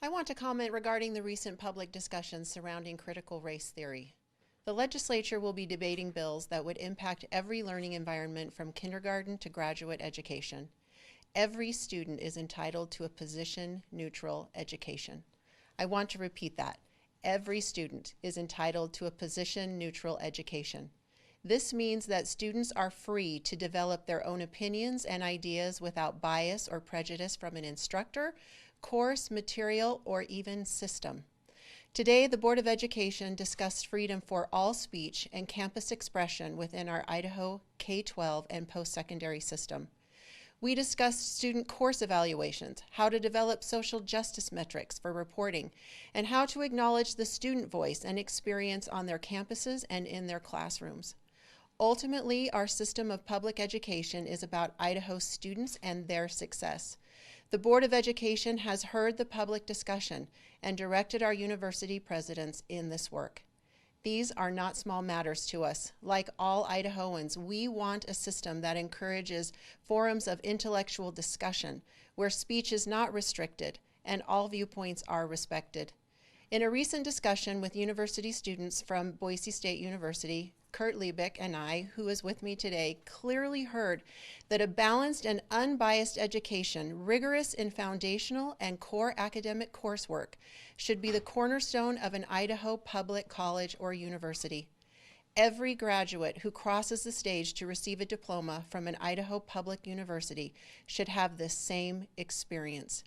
I want to comment regarding the recent public discussions surrounding critical race theory. The legislature will be debating bills that would impact every learning environment from kindergarten to graduate education. Every student is entitled to a position-neutral education. I want to repeat that. Every student is entitled to a position-neutral education. This means that students are free to develop their own opinions and ideas without bias or prejudice from an instructor, course, material, or even system. Today, the Board of Education discussed freedom for all speech and campus expression within our Idaho K-12 and post-secondary system. We discussed student course evaluations, how to develop social justice metrics for reporting, and how to acknowledge the student voice and experience on their campuses and in their classrooms. Ultimately, our system of public education is about Idaho students and their success. The Board of Education has heard the public discussion and directed our university presidents in this work. These are not small matters to us. Like all Idahoans, we want a system that encourages forums of intellectual discussion, where speech is not restricted and all viewpoints are respected. In a recent discussion with university students from Boise State University, Kurt Liebich and I, who is with me today, clearly heard that a balanced and unbiased education, rigorous in foundational and core academic coursework, should be the cornerstone of an Idaho public college or university. Every graduate who crosses the stage to receive a diploma from an Idaho public university should have this same experience.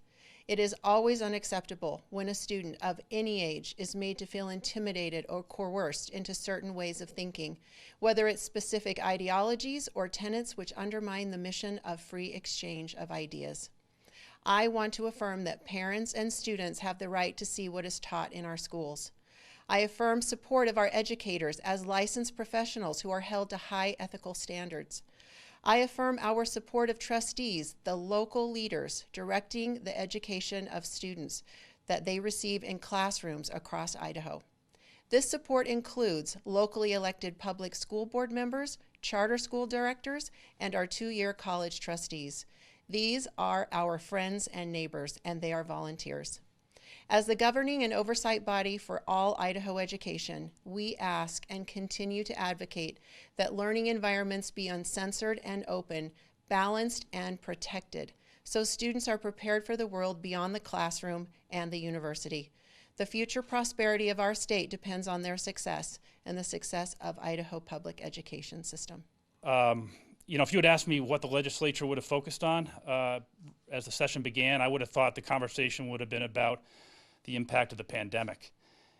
It is always unacceptable when a student of any age is made to feel intimidated or coerced into certain ways of thinking, whether it's specific ideologies or tenets which undermine the mission of free exchange of ideas. I want to affirm that parents and students have the right to see what is taught in our schools. I affirm support of our educators as licensed professionals who are held to high ethical standards. I affirm our support of trustees, the local leaders directing the education of students that they receive in classrooms across Idaho. This support includes locally elected public school board members, charter school directors, and our 2-year college trustees. These are our friends and neighbors, and they are volunteers. As the governing and oversight body for all Idaho education, we ask and continue to advocate that learning environments be uncensored and open, balanced and protected, so students are prepared for the world beyond the classroom and the university. The future prosperity of our state depends on their success and the success of Idaho public education system. If you had asked me what the legislature would have focused on as the session began, I would have thought the conversation would have been about the impact of the pandemic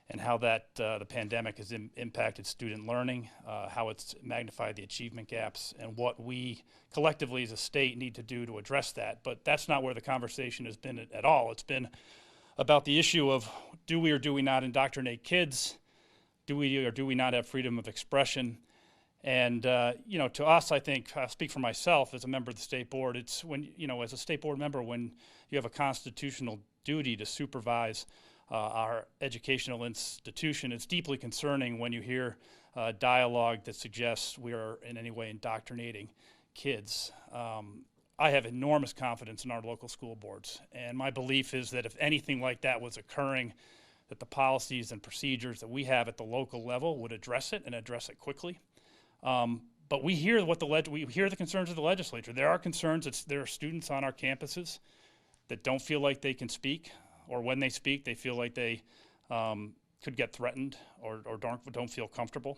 and how that the pandemic has impacted student learning, how it's magnified the achievement gaps, and what we collectively as a state need to do to address that. But that's not where the conversation has been at all. It's been about the issue of do we or do we not indoctrinate kids? Do we or do we not have freedom of expression? And, to us, I think, I'll speak for myself as a member of the state board, it's when, as a state board member, when you have a constitutional duty to supervise our educational institution, it's deeply concerning when you hear dialogue that suggests we are in any way indoctrinating kids. I have enormous confidence in our local school boards, and my belief is that if anything like that was occurring, that the policies and procedures that we have at the local level would address it and address it quickly. But we hear we hear the concerns of the legislature. There are concerns. There are students on our campuses that don't feel like they can speak, or when they speak, they feel like they could get threatened or don't feel comfortable.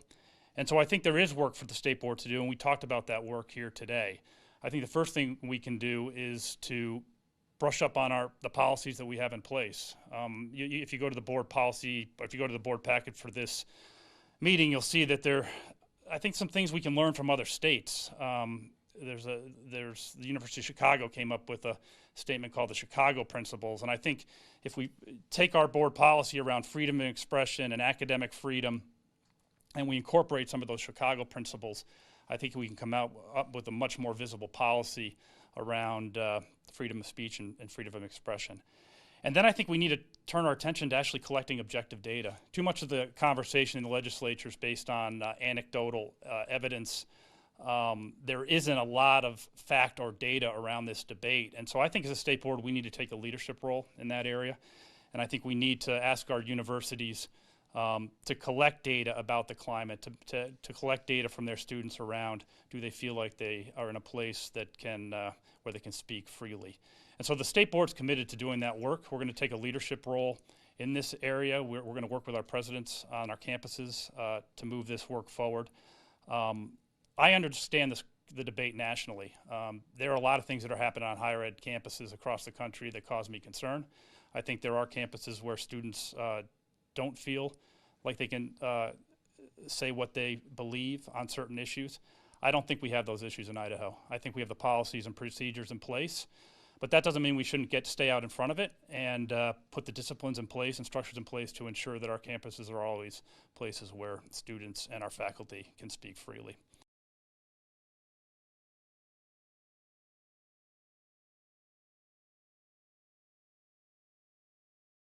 And so I think there is work for the state board to do, and we talked about that work here today. I think the first thing we can do is to brush up on the policies that we have in place. If you go to the board policy, or if you go to the board packet for this meeting, you'll see that I think some things we can learn from other states. The University of Chicago came up with a statement called the Chicago Principles, and I think if we take our board policy around freedom of expression and academic freedom, and we incorporate some of those Chicago principles, I think we can come up with a much more visible policy around freedom of speech and freedom of expression. And then I think we need to turn our attention to actually collecting objective data. Too much of the conversation in the legislature is based on anecdotal evidence. There isn't a lot of fact or data around this debate. And so I think as a state board, we need to take a leadership role in that area. And I think we need to ask our universities to collect data about the climate, to collect data from their students around, do they feel like they are in a place that can, where they can speak freely. And so the state board's committed to doing that work. We're going to take a leadership role in this area. We're going to work with our presidents on our campuses to move this work forward. I understand the debate nationally. There are a lot of things that are happening on higher ed campuses across the country that cause me concern. I think there are campuses where students don't feel like they can say what they believe on certain issues. I don't think we have those issues in Idaho. I think we have the policies and procedures in place, but that doesn't mean we shouldn't stay out in front of it and put the disciplines in place and structures in place to ensure that our campuses are always places where students and our faculty can speak freely.